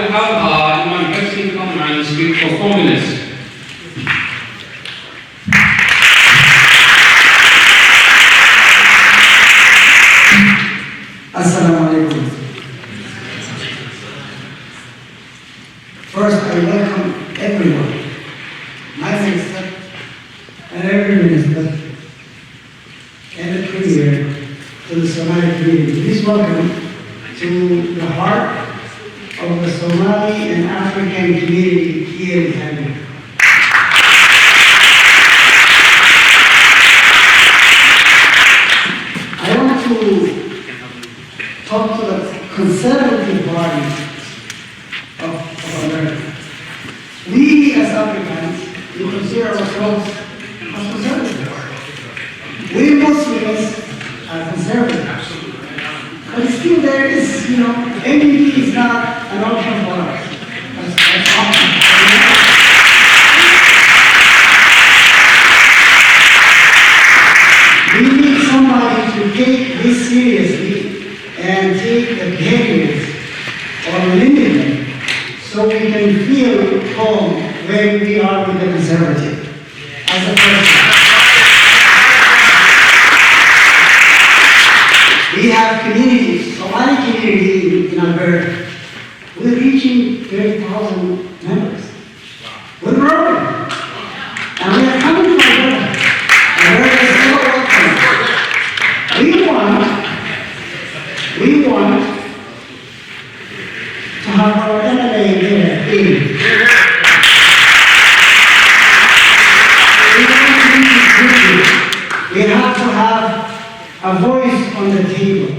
will have Imam Hussein come and speak for 4 minutes. Assalamu alaikum. First, I welcome everyone, my minister and every minister and the premier to the Somali community. Please welcome to the heart of the Somali and African community here in Kenney. I want to talk to the conservative party of America. We as Africans, we consider ourselves as conservative. We Muslims are conservative. But still there is, envy is not an option for us. That's option. We need somebody to take this seriously and take the behaviors or limit them so we can feel home when we are with the conservative as a person. We have communities, Somali community in Alberta. We're reaching 30,000 members. We're growing. And we are coming from Alberta. Alberta is so welcome. We want to have our MLA there in. We have to have a voice on the table.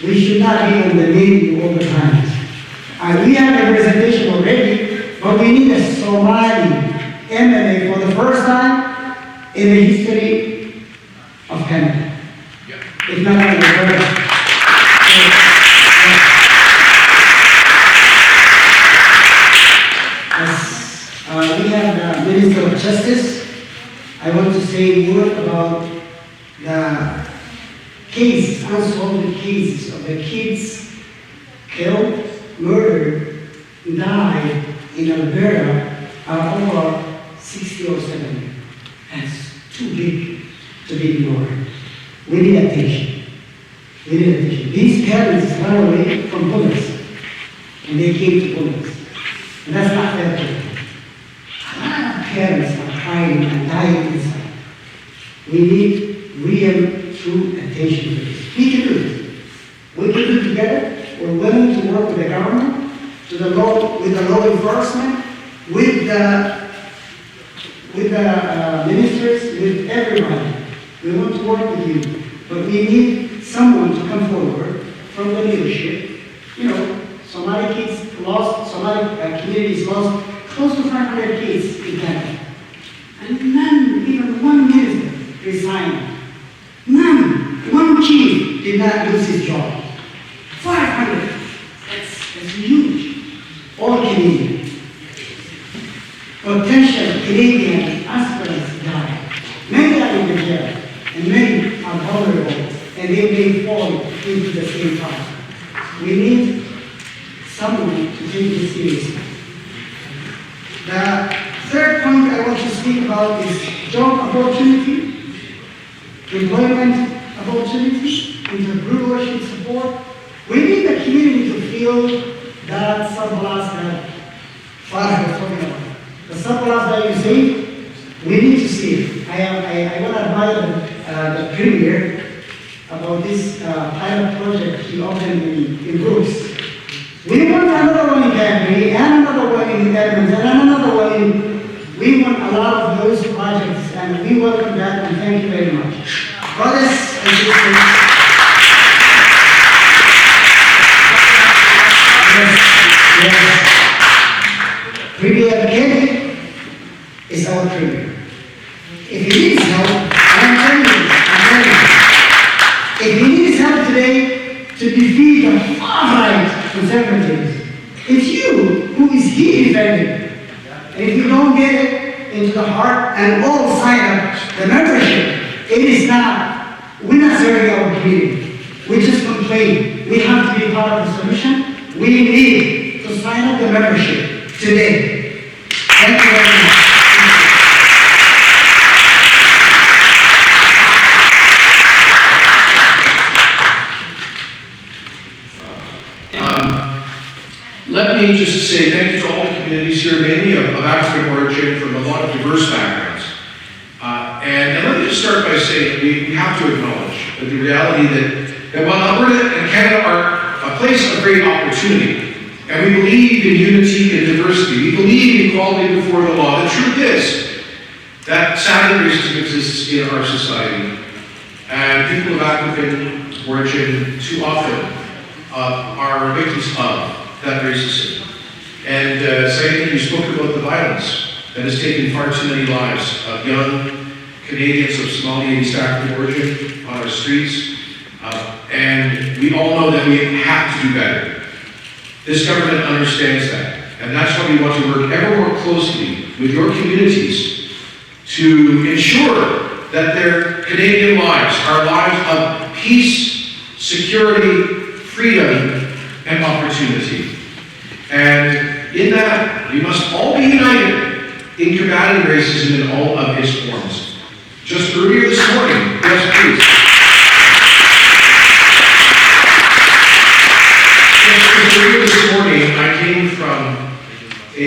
We should not be on the menu all the time. We have representation already, but we need a Somali MLA for the first time in the history of Canada. If not in the world. We have the Minister of Justice. I want to say a word about the unsolved cases of the kids killed, murdered, died in Alberta are over 60 or 70. That's too big to be ignored. We need attention. These parents ran away from bullets, and they came to bullets. And that's not their fault. A lot of parents are crying and dying inside. We need real, true attention to this. We can do it. We can do it together. We're willing to work with the government, with the law enforcement, with the ministers, with everybody. We want to work with you, but we need someone to come forward from the leadership. Somali kids lost, Somali communities lost close to 500 kids in Canada. And none, even one minister resigned. None, one chief did not lose his job. 500, that's huge. All Canadian. Potential Canadian aspirants died. Many are in the jail, and many are vulnerable, and they may fall into the same path. We need someone to take this seriously. The third point I want to speak about is job opportunity, employment opportunities, entrepreneurship support. We need the community to feel that surplus that Farah was talking about. The surplus that you see, we need to see it. I want to admire the premier about this pilot project he opened in Brooks. We want another one in Kenney, and another one in Edmonton, and another one in. We want a lot of those projects, and we welcome that, and thank you very much. Brothers and sisters, yes. Premier Kenney is our premier. If he needs help, I'm telling you. If he needs help today to defeat the far-right conservatives, it's you who is he defending. And if you don't get it into the heart and all sign up the membership, it is not, we're not serving our community. We just complain. We have to be part of the solution. We need to sign up the membership today. Thank you very much. Let me just say thank you to all the communities here, mainly of African origin, from a lot of diverse backgrounds. And let me just start by saying we have to acknowledge the reality that while Alberta and Canada are a place of great opportunity, and we believe in unity and diversity, we believe in equality before the law, the truth is that sadly racism exists in our society. And people of African origin too often are victims of that racism. And secondly, you spoke about the violence that has taken far too many lives of young Canadians of Somali and East African origin on our streets. And we all know that we have to do better. This government understands that. And that's why we want to work ever more closely with your communities to ensure that their Canadian lives are lives of peace, security, freedom, and opportunity. And in that, we must all be united in combating racism in all of its forms. Just earlier this morning, yes please. Just earlier this morning, I came from a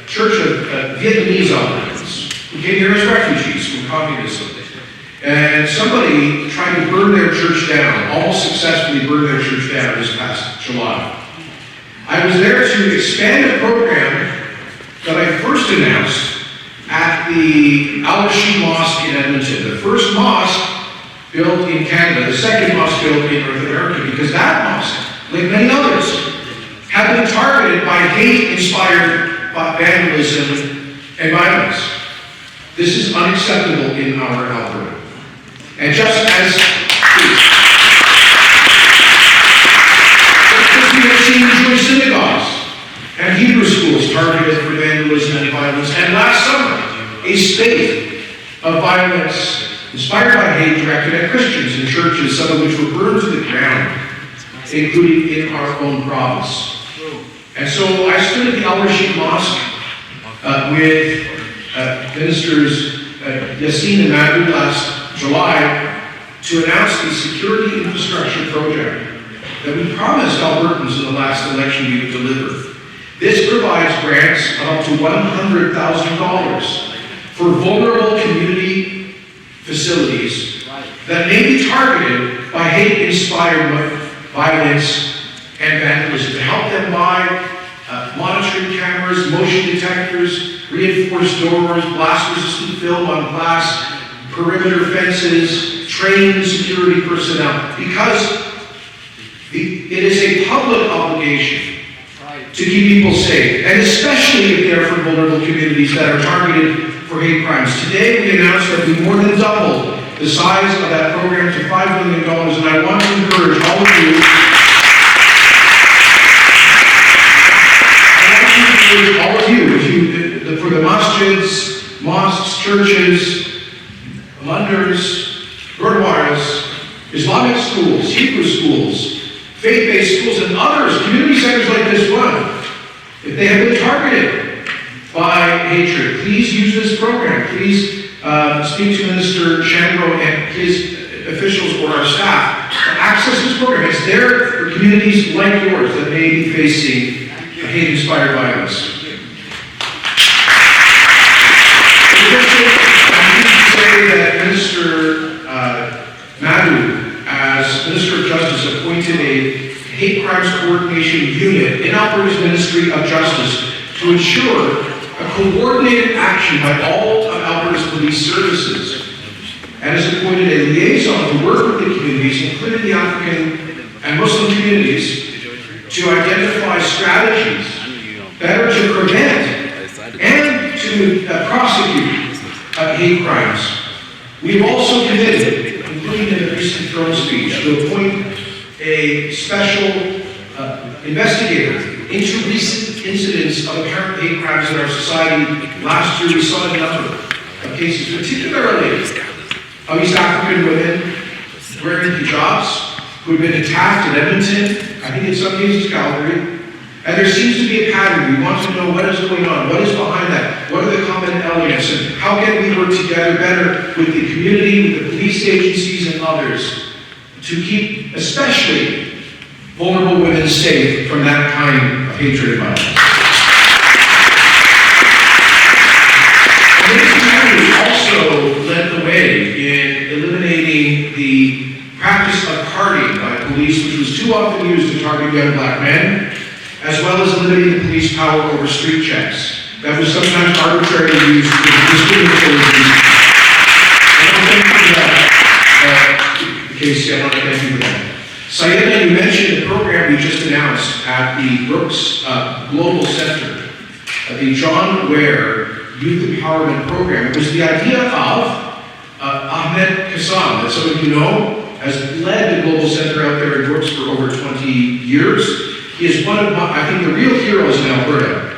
church of Vietnamese Albertans who came here as refugees from communism. And somebody tried to burn their church down, almost successfully burned their church down this past July. I was there to expand a program that I first announced at the Al-Rashid Mosque in Edmonton, the first mosque built in Canada, the second mosque built in North America, because that mosque, like many others, have been targeted by hate-inspired vandalism and violence. This is unacceptable in our Alberta. And just as we have seen Jewish synagogues and Hebrew schools targeted for vandalism and violence, and last summer, a spate of violence inspired by hate directed at Christians in churches, some of which were burned to the ground, including in our own province. And so I stood at the Al-Rashid Mosque with ministers Yassine and Madu last July to announce the security infrastructure project that we promised Albertans in the last election we would deliver. This provides grants of up to $100,000 for vulnerable community facilities that may be targeted by hate-inspired violence and vandalism, to help them buy monitoring cameras, motion detectors, reinforced doors, blast-resistant film on glass, perimeter fences, trained security personnel, because it is a public obligation to keep people safe, and especially if they're from vulnerable communities that are targeted for hate crimes. Today we announced that we more than doubled the size of that program to $5 million, and I want to encourage all of you, for the masjids, mosques, churches, Londoners, Gurdwaras, Islamic schools, Hebrew schools, faith-based schools, and others, community centers like this one, if they have been targeted by hatred, please use this program. Please speak to Minister Chandro and his officials or our staff to access this program. It's there for communities like yours that may be facing hate-inspired violence. That Minister Madu, as Minister of Justice, appointed a hate crimes coordination unit in Alberta's Ministry of Justice to ensure a coordinated action by all of Alberta's police services, and has appointed a liaison to work with the communities, including the African and Muslim communities, to identify strategies better to prevent and to prosecute hate crimes. We've also committed, including in the recent throne speech, to appoint a special investigator into recent incidents of apparent hate crimes in our society. Last year we saw a number of cases, particularly of East African women wearing hijabs who had been attacked in Edmonton, I think in some cases Calgary, And there seems to be a pattern. We want to know what is going on, what is behind that, what are the common elements, and how can we work together better with the community, with the police agencies and others to keep especially vulnerable women safe from that kind of hatred and violence. Also led the way in eliminating the practice of carding by police, which was too often used to target young black men, as well as eliminating the police power over street checks. That was sometimes arbitrarily used for discriminatory reasons. I don't thank you for that, Casey, I want to thank you for that. Sayeda, you mentioned the program we just announced at the Brooks Global Center, the John Ware Youth Empowerment Program. It was the idea of Ahmed Kassam, that some of you know, has led the Global Center out there in Brooks for over 20 years. He is one of, I think, the real heroes in Alberta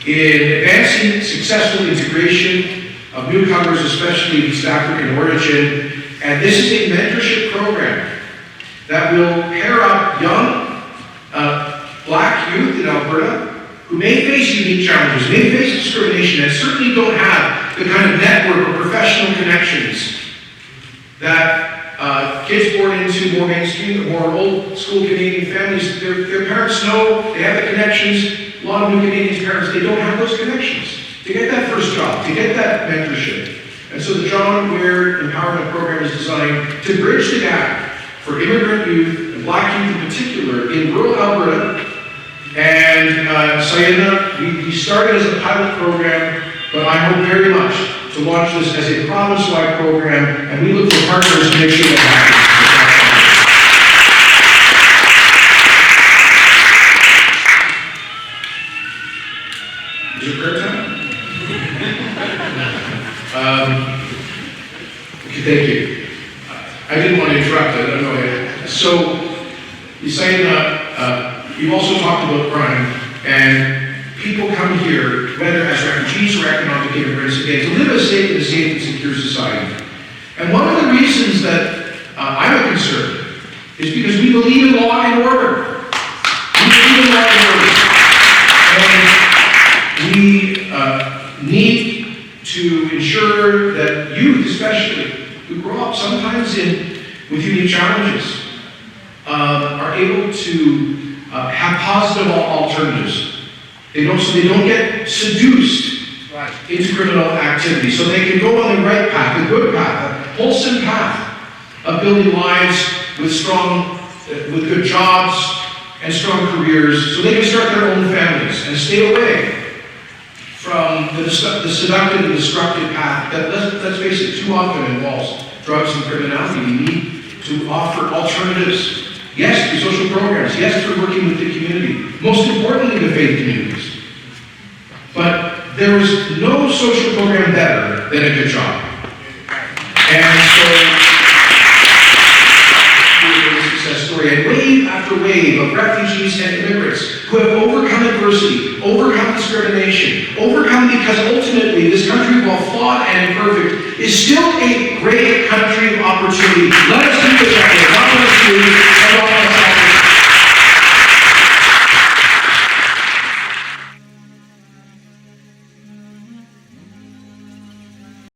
in advancing successful integration of newcomers, especially East African origin. And this is a mentorship program that will pair up young black youth in Alberta who may face unique challenges, may face discrimination, and certainly don't have the kind of network or professional connections that kids born into more mainstream, more old school Canadian families, their parents know, they have the connections. A lot of new Canadian parents, they don't have those connections to get that first job, to get that mentorship. And so the John Ware Empowerment Program is designed to bridge the gap for immigrant youth, and black youth in particular, in rural Alberta. And Sayeda, we started as a pilot program, but I hope very much to launch this as a province-wide program, and we look for partners to make sure that happens. Is it prayer time? Okay, thank you. I didn't want to interrupt, I don't know. So, you're saying you've also talked about crime, and people come here, whether as refugees or economic immigrants, again, to live in a safe and secure society. And one of the reasons that I'm a conservative is because we believe in law and order. We believe in law and order. And we need to ensure that youth, especially, who grow up sometimes with unique challenges, are able to have positive alternatives. So they don't get seduced into criminal activity. So they can go on the right path, the good path, a wholesome path of building lives with good jobs and strong careers, so they can start their own families and stay away from the seductive and destructive path that, let's face it, too often involves drugs and criminality. We need to offer alternatives. Yes, through social programs. Yes, through working with the community. Most importantly, the faith communities. But there is no social program better than a good job. And so, here's a success story. And wave after wave of refugees and immigrants who have overcome adversity, overcome discrimination, overcome because ultimately this country, while flawed and imperfect, is still a great country.